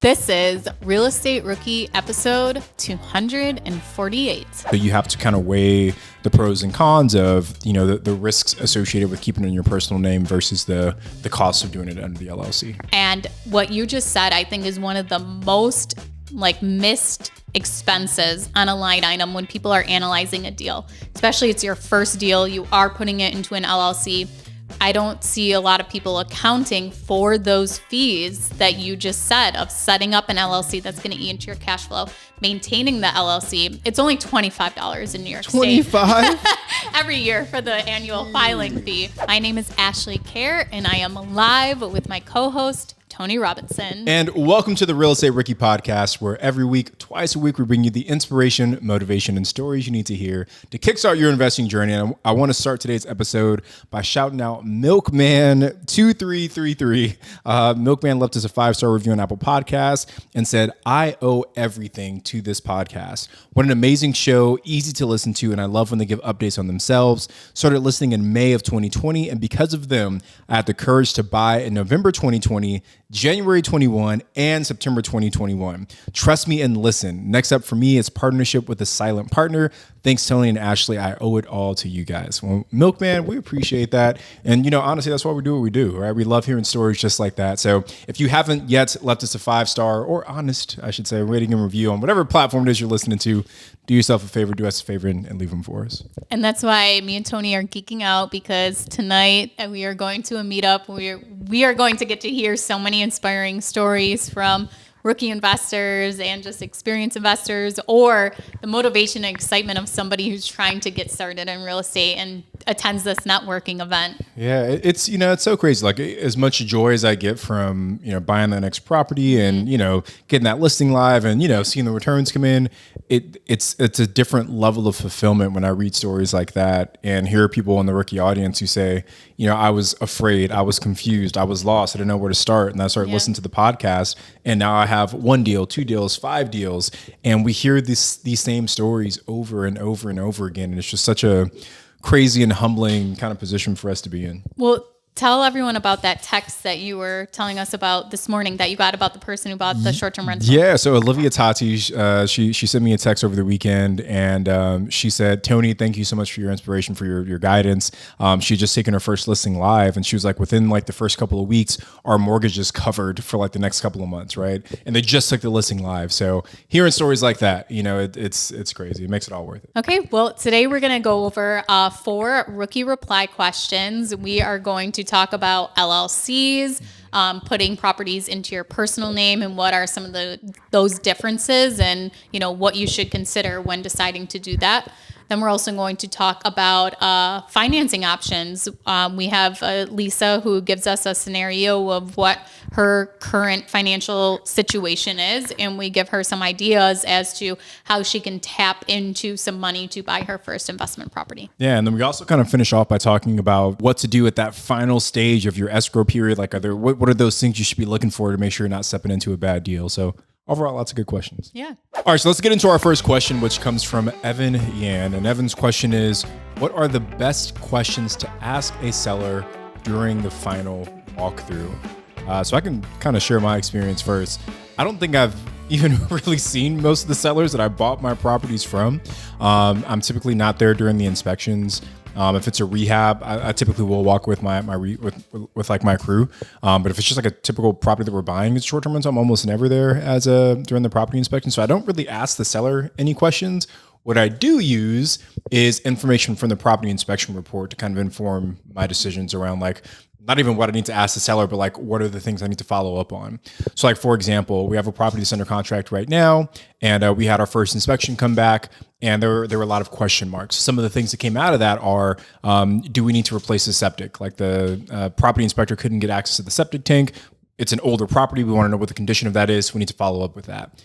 This is Real Estate Rookie episode 248. So you have to kind of weigh the pros and cons of, the risks associated with keeping it in your personal name versus the cost of doing it under the LLC. And what you just said, I think, is one of the most missed expenses on a line item when people are analyzing a deal. Especially it's your first deal, you are putting it into an LLC. I don't see a lot of people accounting for those fees that you just said of setting up an LLC that's going to eat into your cash flow, maintaining the LLC. It's only $25 in New York State. $25? Every year for the annual filing fee. My name is Ashley Kerr, and I am live with my co-host, Tony Robinson. And welcome to the Real Estate Rookie podcast, where every week, twice a week, we bring you the inspiration, motivation, and stories you need to hear to kickstart your investing journey. And I want to start today's episode by shouting out Milkman2333. Milkman left us a 5-star review on Apple Podcasts and said, "I owe everything to this podcast. What an amazing show, easy to listen to, and I love when they give updates on themselves. Started listening in May of 2020, and because of them, I had the courage to buy in November 2020, January 21, and September 2021. Trust me and listen. Next up for me is partnership with a silent partner. Thanks, Tony and Ashley. I owe it all to you guys." Well, Milkman, we appreciate that. And, honestly, that's why we do what we do, right? We love hearing stories just like that. So if you haven't yet left us a 5-star or honest, I should say, rating and review on whatever platform it is you're listening to, do yourself a favor, do us a favor, and leave them for us. And that's why me and Tony are geeking out, because tonight we are going to a meetup. We are going to get to hear so many inspiring stories from rookie investors and just experienced investors, or the motivation and excitement of somebody who's trying to get started in real estate and attends this networking event. Yeah, it's so crazy. Like, as much joy as I get from buying the next property and getting that listing live and seeing the returns come in, it's a different level of fulfillment when I read stories like that and hear people in the rookie audience who say, I was afraid, I was confused, I was lost, I didn't know where to start, and I started listening to the podcast, and now I have 1 deal, 2 deals, 5 deals, and we hear these same stories over and over and over again, and it's just such a crazy and humbling kind of position for us to be in. Well, tell everyone about that text that you were telling us about this morning that you got about the person who bought the short-term rental. Yeah, so Olivia Tati, she sent me a text over the weekend, and she said, "Tony, thank you so much for your inspiration, for your guidance." She had just taken her first listing live, and she was like, within the first couple of weeks, our mortgage is covered for the next couple of months, right? And they just took the listing live. So hearing stories like that, it's crazy. It makes it all worth it. Okay, well, today we're going to go over 4 rookie reply questions. We are going to talk about LLCs, putting properties into your personal name, and what are some of those differences, and what you should consider when deciding to do that. Then we're also going to talk about financing options. We have Lisa, who gives us a scenario of what her current financial situation is, and we give her some ideas as to how she can tap into some money to buy her first investment property. Yeah, and then we also kind of finish off by talking about what to do at that final stage of your escrow period. What are those things you should be looking for to make sure you're not stepping into a bad deal? So overall, lots of good questions. Yeah. All right, so let's get into our first question, which comes from Evan Yan. And Evan's question is, what are the best questions to ask a seller during the final walkthrough? So I can kind of share my experience first. I don't think I've even really seen most of the sellers that I bought my properties from. I'm typically not there during the inspections. If it's a rehab, I typically will walk with my crew. But if it's just a typical property that we're buying, it's short-term rental, I'm almost never there during the property inspection. So I don't really ask the seller any questions. What I do use is information from the property inspection report to kind of inform my decisions around not even what I need to ask the seller, but what are the things I need to follow up on. So for example, we have a property that's under contract right now, and we had our first inspection come back, and there were a lot of question marks. Some of the things that came out of that are, do we need to replace the septic? The property inspector couldn't get access to the septic tank. It's an older property. We want to know what the condition of that is. We need to follow up with that.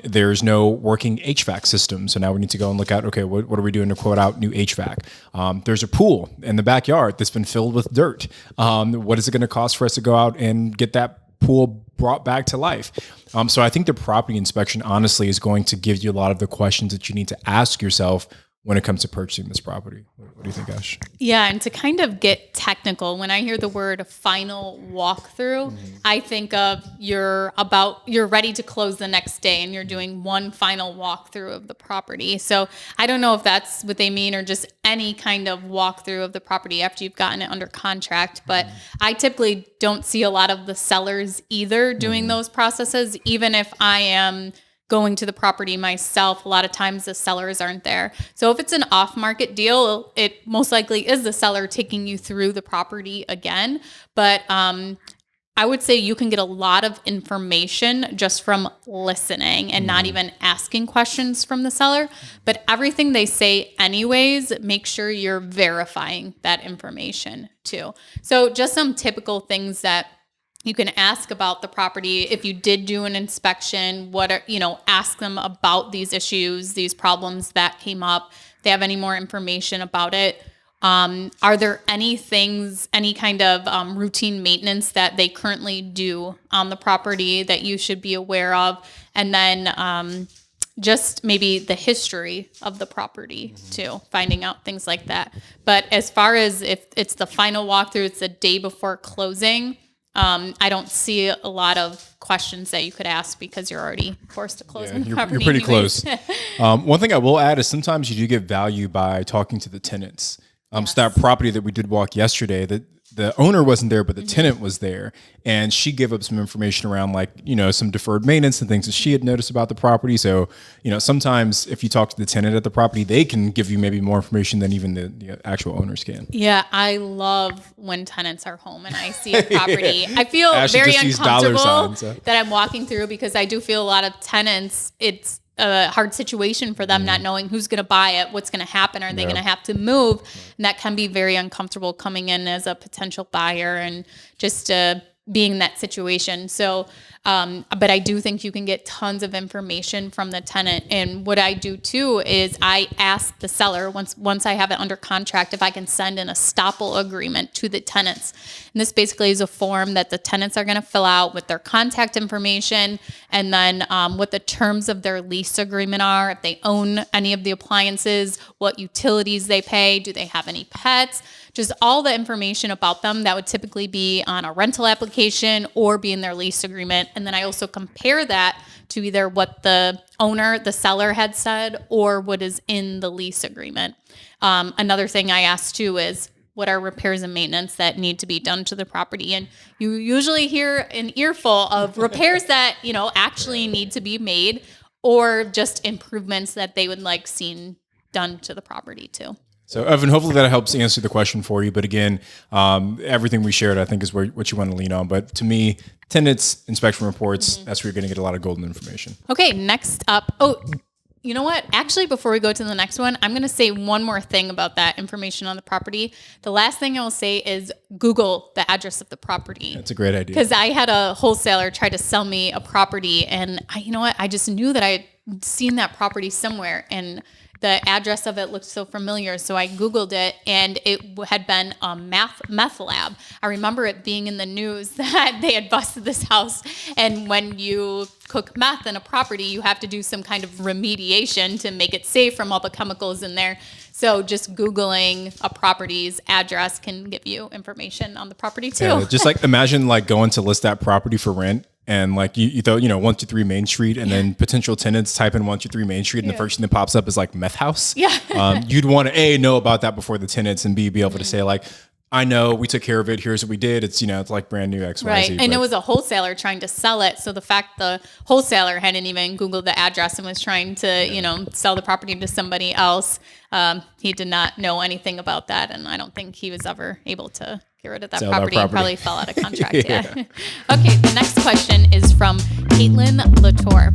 There's no working HVAC system. So now we need to go and look at, okay, what are we doing to quote out new HVAC? There's a pool in the backyard that's been filled with dirt. What is it going to cost for us to go out and get that pool brought back to life? So I think the property inspection honestly is going to give you a lot of the questions that you need to ask yourself when it comes to purchasing this property. What do you think, Ash? Yeah, and to kind of get technical, when I hear the word final walkthrough, I think of you're ready to close the next day and you're doing one final walkthrough of the property. So I don't know if that's what they mean or just any kind of walkthrough of the property after you've gotten it under contract. But I typically don't see a lot of the sellers either doing those processes, even if I am going to the property myself. A lot of times the sellers aren't there. So if it's an off-market deal, it most likely is the seller taking you through the property again. But I would say you can get a lot of information just from listening and not even asking questions from the seller. But everything they say anyways, make sure you're verifying that information too. So just some typical things that you can ask about the property. If you did do an inspection, ask them about these issues, these problems that came up. If they have any more information about it. Are there any kind of routine maintenance that they currently do on the property that you should be aware of? And then just maybe the history of the property too, finding out things like that. But as far as if it's the final walkthrough, it's the day before closing, I don't see a lot of questions that you could ask because you're already forced to close on the property. You're pretty close. One thing I will add is sometimes you do get value by talking to the tenants. So that property that we did walk yesterday, the owner wasn't there, but the tenant was there. And she gave up some information around some deferred maintenance and things that she had noticed about the property. So, sometimes if you talk to the tenant at the property, they can give you maybe more information than even the actual owners can. Yeah, I love when tenants are home and I see a property. I feel Ashley very just sees uncomfortable dollar signs, that I'm walking through because I do feel a lot of tenants, it's a hard situation for them not knowing who's going to buy it, what's going to happen, are they going to have to move? And that can be very uncomfortable coming in as a potential buyer and just being in that situation. So, but I do think you can get tons of information from the tenant. And what I do too is I ask the seller once I have it under contract, if I can send an estoppel agreement to the tenants. And this basically is a form that the tenants are going to fill out with their contact information and then what the terms of their lease agreement are, if they own any of the appliances, what utilities they pay, do they have any pets, just all the information about them that would typically be on a rental application or be in their lease agreement. And then I also compare that to either what the seller had said, or what is in the lease agreement. Another thing I ask too is, what are repairs and maintenance that need to be done to the property? And you usually hear an earful of repairs that, actually need to be made, or just improvements that they would like seen done to the property too. So Evan, hopefully that helps answer the question for you. But again, everything we shared, I think, is what you want to lean on. But to me, tenants, inspection reports, that's where you're going to get a lot of golden information. Okay, next up. Oh, you know what? Actually, before we go to the next one, I'm going to say one more thing about that information on the property. The last thing I will say is Google the address of the property. That's a great idea. Because I had a wholesaler try to sell me a property, and I just knew that I had seen that property somewhere, and the address of it looked so familiar. So I Googled it, and it had been a meth lab. I remember it being in the news that they had busted this house. And when you cook meth in a property, you have to do some kind of remediation to make it safe from all the chemicals in there. So just Googling a property's address can give you information on the property too. Yeah, just imagine going to list that property for rent. And you throw 123 Main Street, and then potential tenants type in 123 Main Street, and the first thing that pops up is meth house. Yeah. You'd want to A, know about that before the tenants, and B, be able to say I know we took care of it. Here's what we did. It's it's brand new XYZ. Right, and it was a wholesaler trying to sell it. So the fact the wholesaler hadn't even Googled the address and was trying to sell the property to somebody else, he did not know anything about that, and I don't think he was ever able to get rid of that property. It probably fell out of contract. Yeah. Okay, the next question is from Caitlin Latour.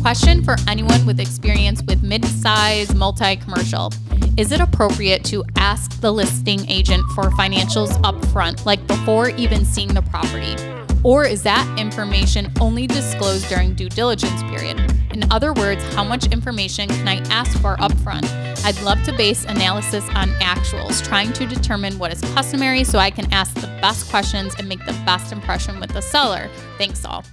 Question for anyone with experience with mid-size multi-commercial. Is it appropriate to ask the listing agent for financials up front, like before even seeing the property? Or is that information only disclosed during due diligence period? In other words, how much information can I ask for upfront? I'd love to base analysis on actuals, trying to determine what is customary so I can ask the best questions and make the best impression with the seller. Thanks all.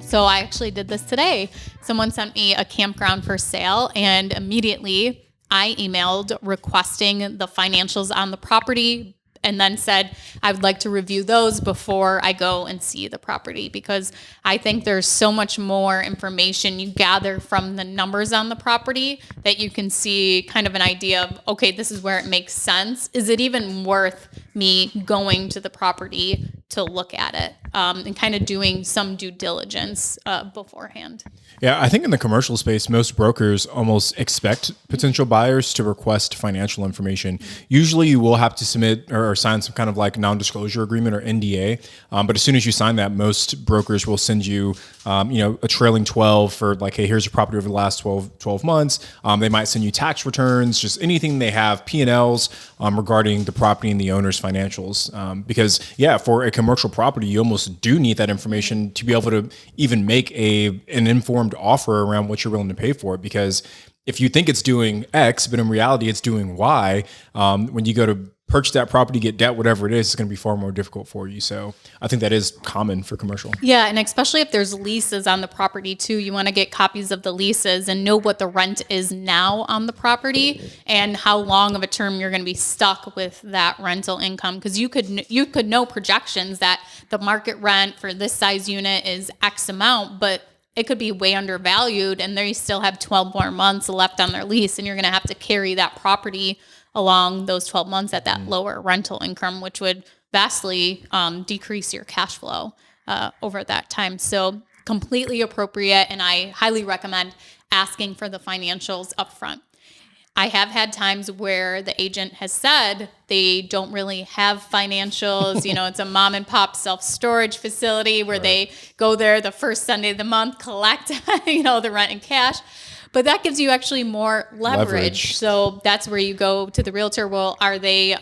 So I actually did this today. Someone sent me a campground for sale, and immediately I emailed requesting the financials on the property and then said, I would like to review those before I go and see the property, because I think there's so much more information you gather from the numbers on the property that you can see kind of an idea of, okay, this is where it makes sense. Is it even worth me going to the property to look at it, and kind of doing some due diligence beforehand? Yeah, I think in the commercial space, most brokers almost expect potential buyers to request financial information. Usually you will have to submit or sign some kind of like non-disclosure agreement or NDA. But as soon as you sign that, most brokers will send you, a trailing 12 for like, hey, here's your property over the last 12 months. They might send you tax returns, just anything they have, P&Ls regarding the property and the owner's financials. Because for a commercial property, you almost do need that information to be able to even make an informed offer around what you're willing to pay for it. Because if you think it's doing X, but in reality it's doing Y, when you go to purchase that property, get debt, whatever it is, it's going to be far more difficult for you. So I think that is common for commercial. Yeah, and especially if there's leases on the property too, you want to get copies of the leases and know what the rent is now on the property and how long of a term you're going to be stuck with that rental income. Because you could know projections that the market rent for this size unit is X amount, but it could be way undervalued and they still have 12 more months left on their lease, and you're going to have to carry that property along those 12 months at that lower rental income, which would vastly decrease your cash flow over that time. So completely appropriate, and I highly recommend asking for the financials up front. I have had times where the agent has said they don't really have financials. It's a mom and pop self-storage facility where they go there the first Sunday of the month, collect, the rent in cash. But that gives you actually more leverage. So that's where you go to the realtor. Well, are they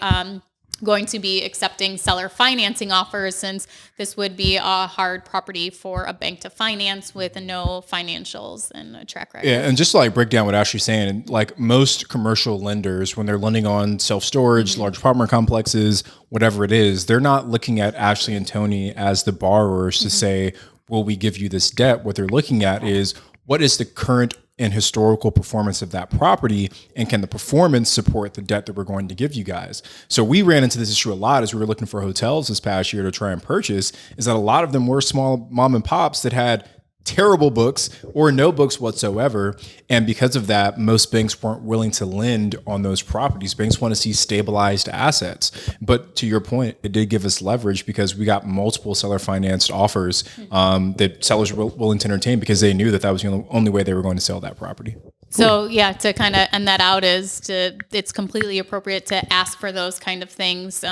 going to be accepting seller financing offers, since this would be a hard property for a bank to finance with no financials and a track record? Yeah, and just to like break down what Ashley's saying, like most commercial lenders, when they're lending on self-storage, large apartment complexes, whatever it is, they're not looking at Ashley and Tony as the borrowers to say, will we give you this debt? What they're looking at is, what is the current and historical performance of that property, and can the performance support the debt that we're going to give you guys? So we ran into this issue a lot as we were looking for hotels this past year to try and purchase, is that a lot of them were small mom and pops that had terrible books or no books whatsoever. And because of that, most banks weren't willing to lend on those properties. Banks want to see stabilized assets. But to your point, it did give us leverage because we got multiple seller financed offers that sellers were willing to entertain, because they knew that that was the only way they were going to sell that property. So to kind of end that out it's completely appropriate to ask for those kind of things.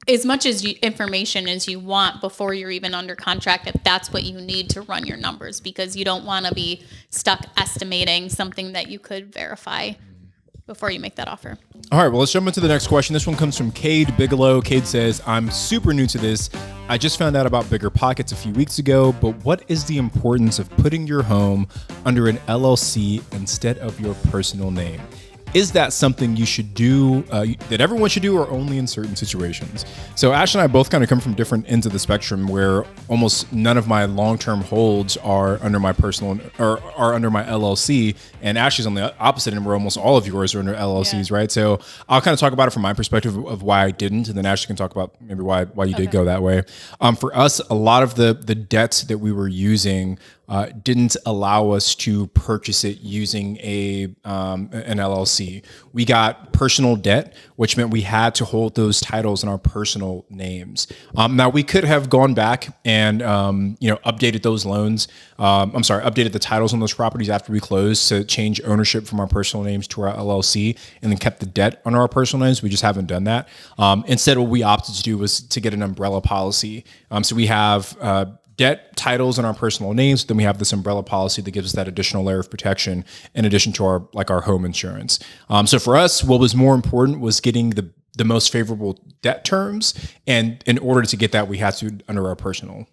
As much information as you want before you're even under contract, if that's what you need to run your numbers, because you don't want to be stuck estimating something that you could verify before you make that offer. All right, well, let's jump into the next question. This one comes from Cade Bigelow. Cade says, I'm super new to this. I just found out about Biggerpockets a few weeks ago, but what is the importance of putting your home under an LLC instead of your personal name? Is that something you should do, that everyone should do, or only in certain situations? So Ash and I both kind of come from different ends of the spectrum, where almost none of my long-term holds are under my personal or are under my LLC, and Ash is on the opposite end, where almost all of yours are under LLCs, right? So I'll kind of talk about it from my perspective of why I didn't, and then Ashley can talk about maybe why you did go that way. For us, a lot of the debts that we were using didn't allow us to purchase it using an LLC. We got personal debt, which meant we had to hold those titles in our personal names. Now we could have gone back and updated those loans. Updated the titles on those properties after we closed to change ownership from our personal names to our LLC, and then kept the debt under our personal names. We just haven't done that. Instead, what we opted to do was to get an umbrella policy. So we have debt titles in our personal names. Then we have this umbrella policy that gives us that additional layer of protection in addition to our home insurance. So for us, what was more important was getting the most favorable debt terms. And in order to get that, we had to under our personal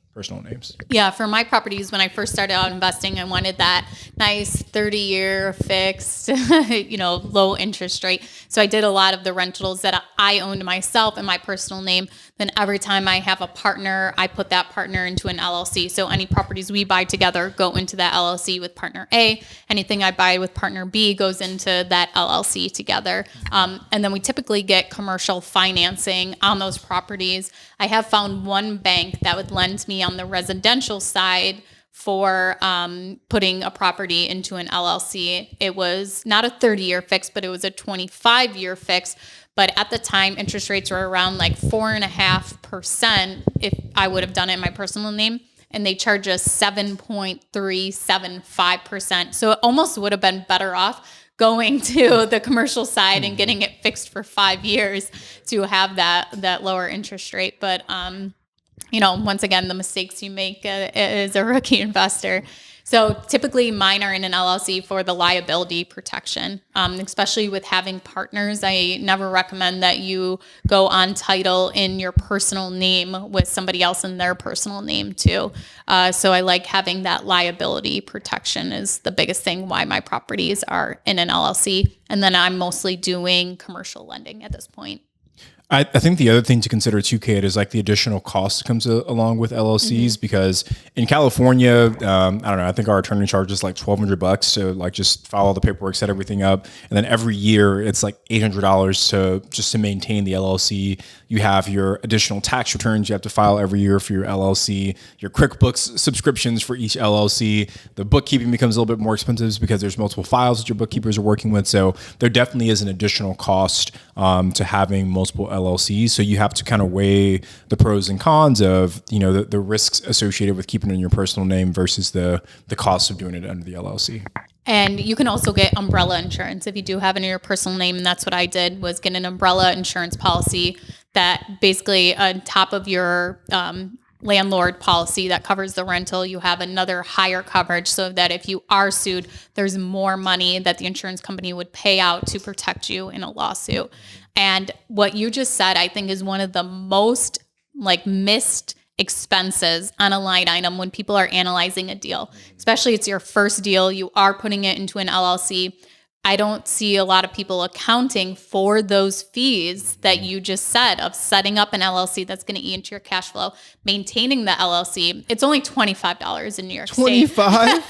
names. Yeah, for my properties, when I first started out investing, I wanted that nice 30-year fixed, low interest rate. So I did a lot of the rentals that I owned myself in my personal name. Then every time I have a partner, I put that partner into an LLC. So any properties we buy together go into that LLC with partner A. Anything I buy with partner B goes into that LLC together. And then we typically get commercial financing on those properties. I have found one bank that would lend me on the residential side for putting a property into an LLC. It was not a 30-year fix, but it was a 25-year fix. But at the time, interest rates were around like 4.5% if I would have done it in my personal name. And they charge us 7.375%. So it almost would have been better off going to the commercial side and getting it fixed for 5 years to have that lower interest rate. But once again, the mistakes you make as a rookie investor. So typically mine are in an LLC for the liability protection, especially with having partners. I never recommend that you go on title in your personal name with somebody else in their personal name too. So I like having that liability protection is the biggest thing why my properties are in an LLC. And then I'm mostly doing commercial lending at this point. I think the other thing to consider too, Kate, is like the additional cost that comes along with LLCs because in California, I don't know, I think our attorney charges like $1,200 to like just file all the paperwork, set everything up. And then every year it's like $800 to maintain the LLC. You have your additional tax returns you have to file every year for your LLC, your QuickBooks subscriptions for each LLC. The bookkeeping becomes a little bit more expensive because there's multiple files that your bookkeepers are working with. So there definitely is an additional cost to having multiple LLCs. So you have to kind of weigh the pros and cons of, the risks associated with keeping it in your personal name versus the cost of doing it under the LLC. And you can also get umbrella insurance if you do have it in your personal name. And that's what I did, was get an umbrella insurance policy that basically on top of your landlord policy that covers the rental, you have another higher coverage so that if you are sued, there's more money that the insurance company would pay out to protect you in a lawsuit. And what you just said, I think, is one of the most missed expenses on a line item when people are analyzing a deal, especially it's your first deal, you are putting it into an LLC. I don't see a lot of people accounting for those fees that you just said of setting up an LLC that's going to eat into your cash flow, maintaining the LLC. It's only $25 in New York State. $25?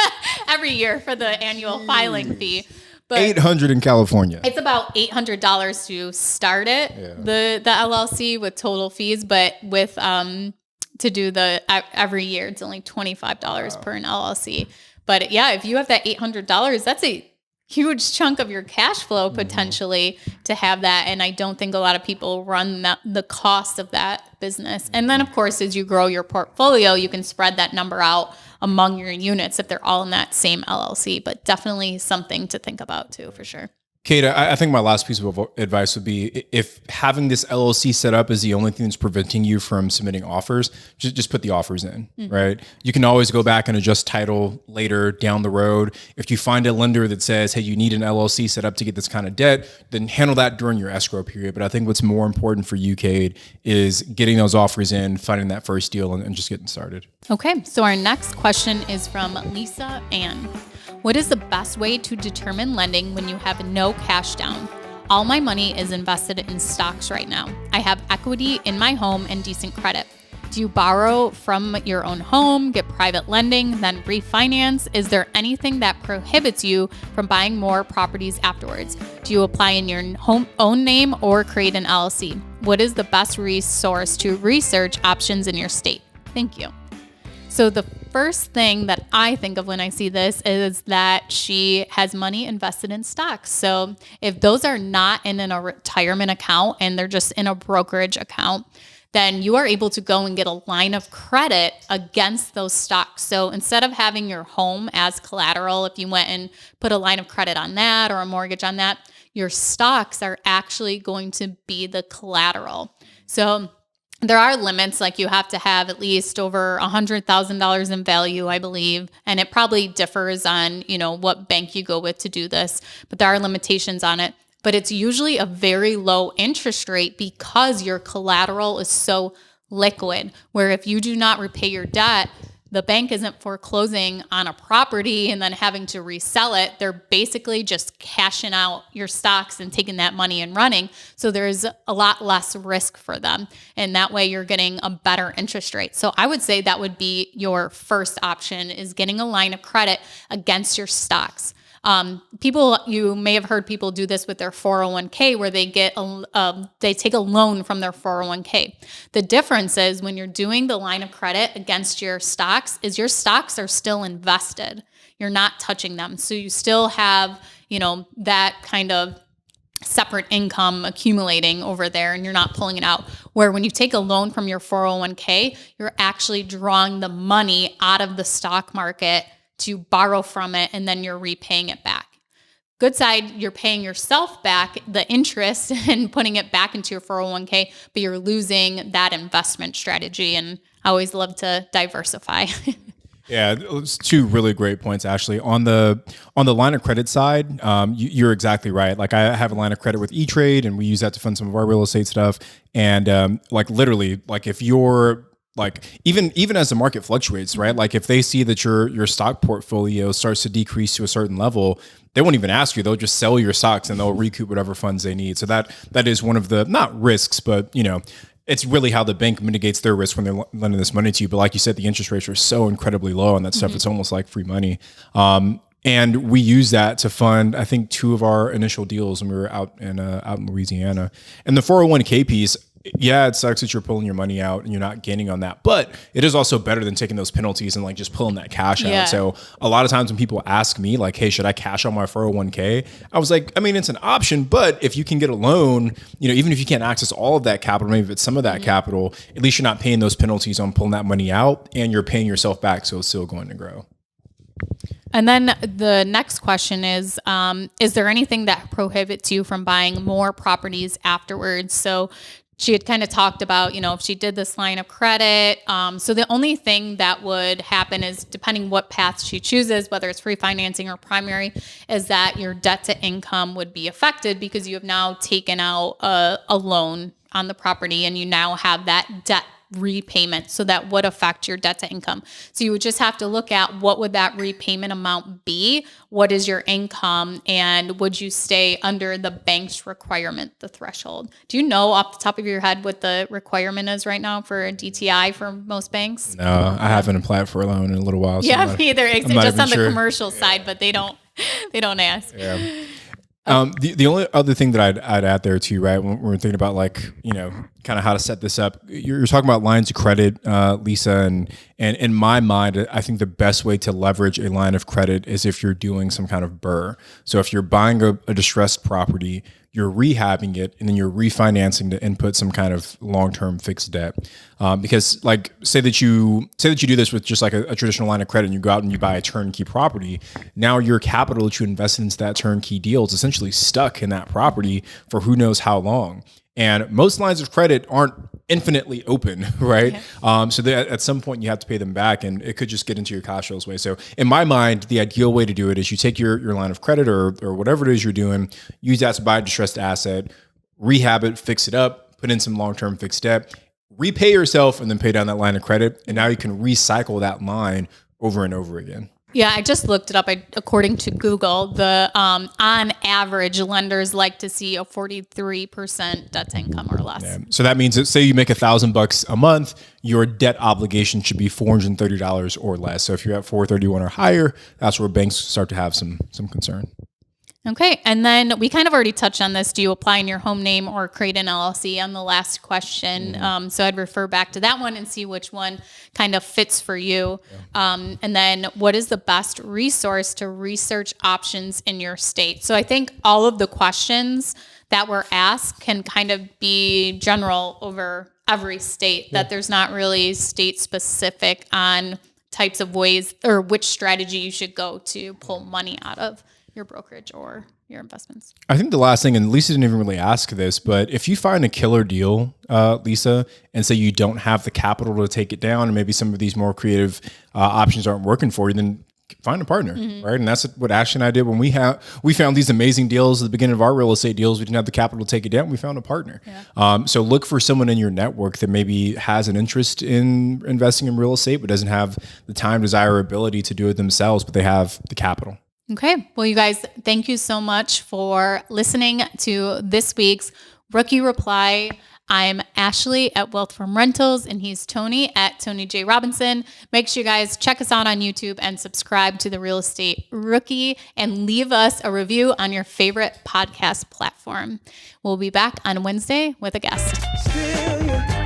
Every year for the annual filing fee. But $800 in California. It's about $800 to start it, the LLC with total fees, but with to do the every year, it's only $25 per an LLC. But yeah, if you have that $800, that's a huge chunk of your cash flow potentially to have that. And I don't think a lot of people run the cost of that business. And then of course, as you grow your portfolio, you can spread that number out among your units if they're all in that same LLC, but definitely something to think about too, for sure. Kate, I think my last piece of advice would be if having this LLC set up is the only thing that's preventing you from submitting offers, just put the offers in, right? You can always go back and adjust title later down the road. If you find a lender that says, hey, you need an LLC set up to get this kind of debt, then handle that during your escrow period. But I think what's more important for you, Kate, is getting those offers in, finding that first deal, and just getting started. Okay, so our next question is from Lisa Ann. What is the best way to determine lending when you have no cash down? All my money is invested in stocks right now. I have equity in my home and decent credit. Do you borrow from your own home, get private lending, then refinance? Is there anything that prohibits you from buying more properties afterwards? Do you apply in your own name or create an LLC? What is the best resource to research options in your state? Thank you. So the first thing that I think of when I see this is that she has money invested in stocks. So if those are not in a retirement account and they're just in a brokerage account, then you are able to go and get a line of credit against those stocks. So instead of having your home as collateral, if you went and put a line of credit on that or a mortgage on that, your stocks are actually going to be the collateral. So there are limits, like you have to have at least over $100,000 in value, I believe. And it probably differs on, what bank you go with to do this, but there are limitations on it. But it's usually a very low interest rate because your collateral is so liquid, where if you do not repay your debt, The bank isn't foreclosing on a property and then having to resell it. They're basically just cashing out your stocks and taking that money and running. So there's a lot less risk for them. And that way you're getting a better interest rate. So I would say that would be your first option, is getting a line of credit against your stocks. You may have heard people do this with their 401k, where they they take a loan from their 401k. The difference is, when you're doing the line of credit against your stocks, is your stocks are still invested. You're not touching them. So you still have, that kind of separate income accumulating over there, and you're not pulling it out. Where when you take a loan from your 401k, you're actually drawing the money out of the stock market to borrow from it, and then you're repaying it back. Good side, you're paying yourself back the interest and putting it back into your 401k, but you're losing that investment strategy. And I always love to diversify. Yeah, it's two really great points, Ashley. On the line of credit side, you're exactly right. Like, I have a line of credit with E-Trade, and we use that to fund some of our real estate stuff. And literally, if you're even as the market fluctuates, right? Like, if they see that your stock portfolio starts to decrease to a certain level, they won't even ask you. They'll just sell your stocks and they'll recoup whatever funds they need. So that is one of the, not risks, but it's really how the bank mitigates their risk when they're lending this money to you. But like you said, the interest rates are so incredibly low on that stuff. It's almost like free money. And we use that to fund, I think, 2 of our initial deals when we were out in Louisiana. And the 401k piece, yeah, it sucks that you're pulling your money out and you're not gaining on that, but it is also better than taking those penalties and just pulling that cash out. So a lot of times when people ask me hey, should I cash out my 401k? I was like, it's an option, but if you can get a loan, even if you can't access all of that capital, maybe if it's some of that capital, at least you're not paying those penalties on pulling that money out, and you're paying yourself back. So it's still going to grow. And then the next question is there anything that prohibits you from buying more properties afterwards? So she had kind of talked about, if she did this line of credit. So the only thing that would happen is, depending what path she chooses, whether it's refinancing or primary, is that your debt to income would be affected, because you have now taken out a loan on the property, and you now have that debt repayment. So that would affect your debt to income. So you would just have to look at, what would that repayment amount be? What is your income? And would you stay under the bank's requirement, the threshold? Do you know off the top of your head what the requirement is right now for a DTI for most banks? No, I haven't applied for a loan in a little while. So me either. It's just on the commercial side, but they don't ask. Yeah. The only other thing that I'd add there too, right, when we're thinking about kind of how to set this up, you're talking about lines of credit, Lisa, and in my mind, I think the best way to leverage a line of credit is if you're doing some kind of BRRRR. So if you're buying a distressed property, you're rehabbing it, and then you're refinancing to input some kind of long-term fixed debt. Because say that you do this with just a traditional line of credit, and you go out and you buy a turnkey property. Now your capital that you invested into that turnkey deal is essentially stuck in that property for who knows how long. And most lines of credit aren't infinitely open, right? Okay. So at some point you have to pay them back, and it could just get into your cash flows way. So in my mind, the ideal way to do it is you take your line of credit or whatever it is you're doing, use that to buy a distressed asset, rehab it, fix it up, put in some long-term fixed debt, repay yourself, and then pay down that line of credit. And now you can recycle that line over and over again. Yeah, I just looked it up. According to Google, the on average, lenders like to see a 43% debt to income or less. Yeah. So that means that, say you make $1,000 a month, your debt obligation should be $430 or less. So if you're at 431 or higher, that's where banks start to have some concern. Okay. And then we kind of already touched on this. Do you apply in your home name or create an LLC on the last question? So I'd refer back to that one and see which one kind of fits for you. Yeah. And then what is the best resource to research options in your state? So I think all of the questions that were asked can kind of be general over every state, that there's not really state specific on types of ways or which strategy you should go to pull money out of your brokerage or your investments. I think the last thing, and Lisa didn't even really ask this, but if you find a killer deal, Lisa, and say you don't have the capital to take it down, and maybe some of these more creative options aren't working for you, then find a partner, right? And that's what Ashley and I did when we found these amazing deals at the beginning of our real estate deals. We didn't have the capital to take it down. We found a partner. Yeah. So look for someone in your network that maybe has an interest in investing in real estate, but doesn't have the time, desire, or ability to do it themselves, but they have the capital. Okay. Well, you guys, thank you so much for listening to this week's Rookie Reply. I'm Ashley at Wealth from Rentals, and he's Tony at Tony J. Robinson. Make sure you guys check us out on YouTube and subscribe to the Real Estate Rookie and leave us a review on your favorite podcast platform. We'll be back on Wednesday with a guest.